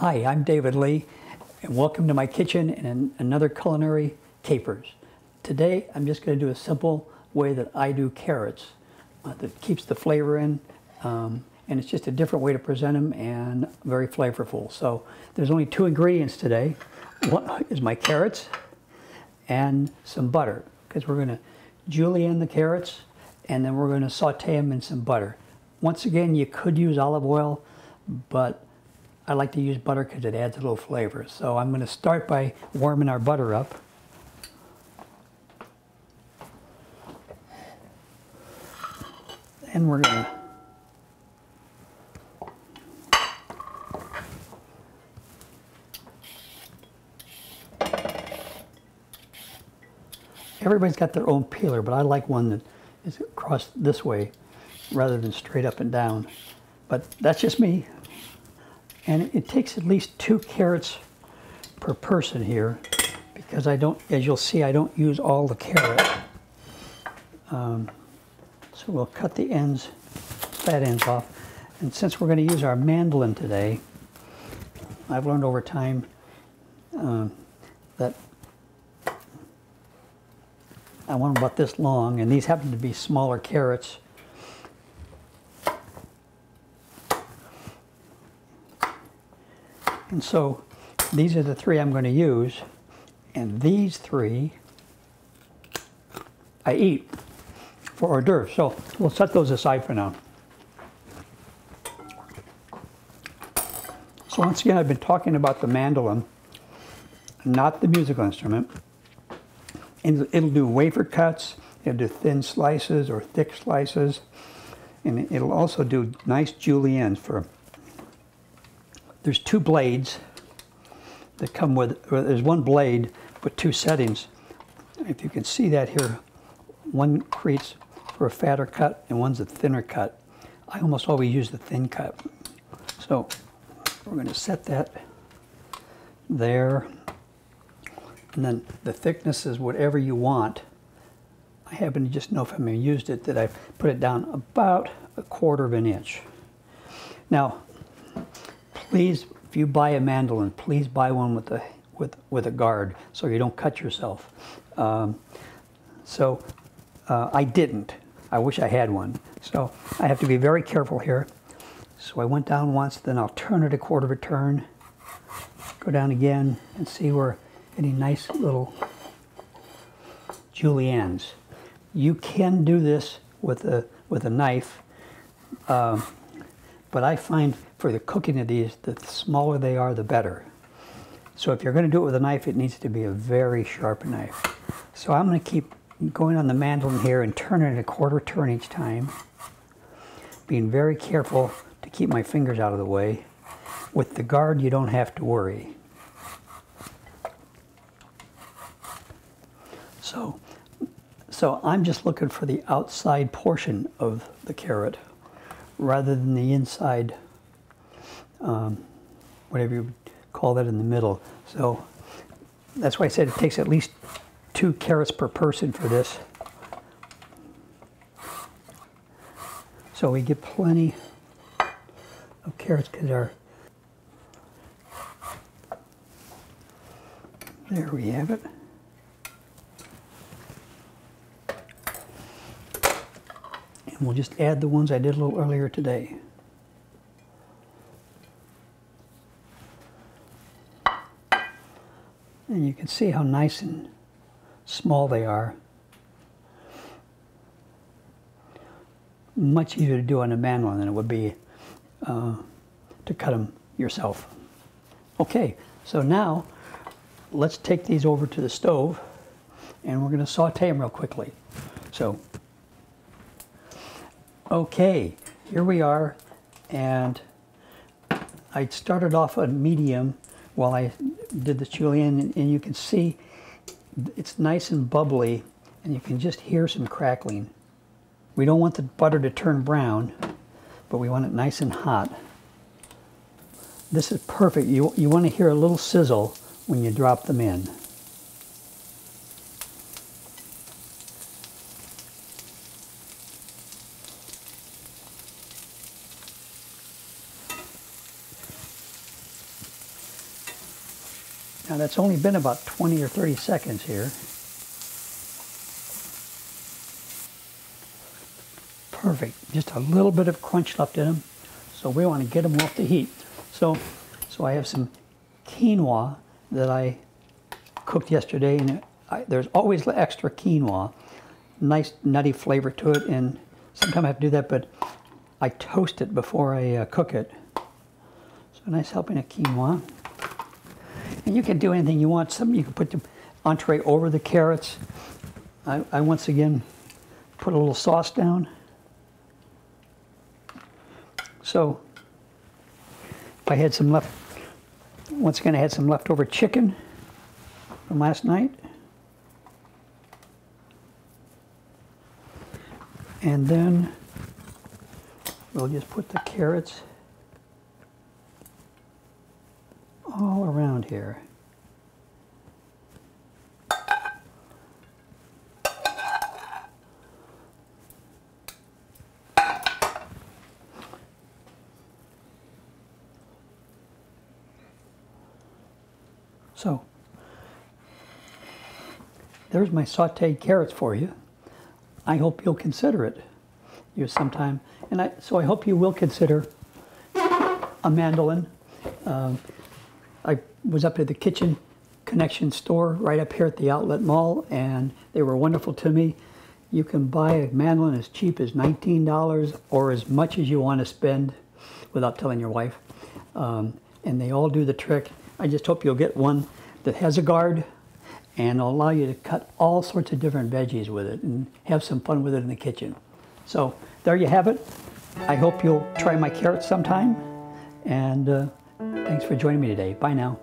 Hi, I'm David Lee, and welcome to my kitchen and another Culinary Capers. Today, I'm just going to do a simple way that I do carrots that keeps the flavor in, and it's just a different way to present them and very flavorful. So there's only two ingredients today. One is my carrots and some butter, because we're going to julienne the carrots and then we're going to saute them in some butter. Once again, you could use olive oil, but I like to use butter because it adds a little flavor. So I'm going to start by warming our butter up. And we're going to... Everybody's got their own peeler, but I like one that is across this way rather than straight up and down. But that's just me. And it takes at least 2 carrots per person here, because I don't, as you'll see, I don't use all the carrot. So we'll cut the ends, fat ends off. And since we're going to use our mandolin today, I've learned over time that I want them about this long, and these happen to be smaller carrots. And so these are the 3 I'm going to use, and these 3 I eat for hors d'oeuvres. So we'll set those aside for now. So once again, I've been talking about the mandolin, not the musical instrument. And it'll do wafer cuts, it'll do thin slices or thick slices, and it'll also do nice juliennes for... There's 2 blades that come with, or there's 1 blade with 2 settings. If you can see that here, one creates for a fatter cut and one's a thinner cut. I almost always use the thin cut. So we're going to set that there. And then the thickness is whatever you want. I happen to just know from having used it that I put it down about 1/4 inch. Now, please, if you buy a mandolin, please buy one with a guard so you don't cut yourself. I didn't. I wish I had one. So I have to be very careful here. So I went down once, then I'll turn it 1/4 turn, go down again, and see where any nice little juliennes. You can do this with a knife, but I find for the cooking of these, the smaller they are, the better. So if you're going to do it with a knife, it needs to be a very sharp knife. So I'm going to keep going on the mandolin here and turning it 1/4 turn each time, being very careful to keep my fingers out of the way. With the guard, you don't have to worry. So I'm just looking for the outside portion of the carrot rather than the inside, whatever you call that in the middle. So that's why I said it takes at least 2 carrots per person for this. So we get plenty of carrots because there we have it. And we'll just add the ones I did a little earlier today. And you can see how nice and small they are. Much easier to do on a mandolin than it would be to cut them yourself. Okay, so now let's take these over to the stove and we're going to saute them real quickly. So, okay, here we are, and I started off on medium while I did the julienne, and you can see it's nice and bubbly, and you can just hear some crackling. We don't want the butter to turn brown, but we want it nice and hot. This is perfect. You want to hear a little sizzle when you drop them in. Now that's only been about 20 or 30 seconds here. Perfect. Just a little bit of crunch left in them. So we want to get them off the heat. So I have some quinoa that I cooked yesterday, and there's always extra quinoa. Nice nutty flavor to it, and sometimes I have to do that, but I toast it before I cook it. So a nice helping of quinoa. And you can do anything you want. Some you can put the entree over the carrots. I once again put a little sauce down. So if I had some once again I had some leftover chicken from last night. And then we'll just put the carrots all around here. So there's my sauteed carrots for you. I hope you'll consider it sometime. And so I hope you will consider a mandolin. I was up at the Kitchen Connection store right up here at the Outlet Mall, and they were wonderful to me. You can buy a mandolin as cheap as $19 or as much as you want to spend without telling your wife. And they all do the trick. I just hope you'll get one that has a guard and will allow you to cut all sorts of different veggies with it and have some fun with it in the kitchen. So there you have it. I hope you'll try my carrots sometime, and thanks for joining me today. Bye now.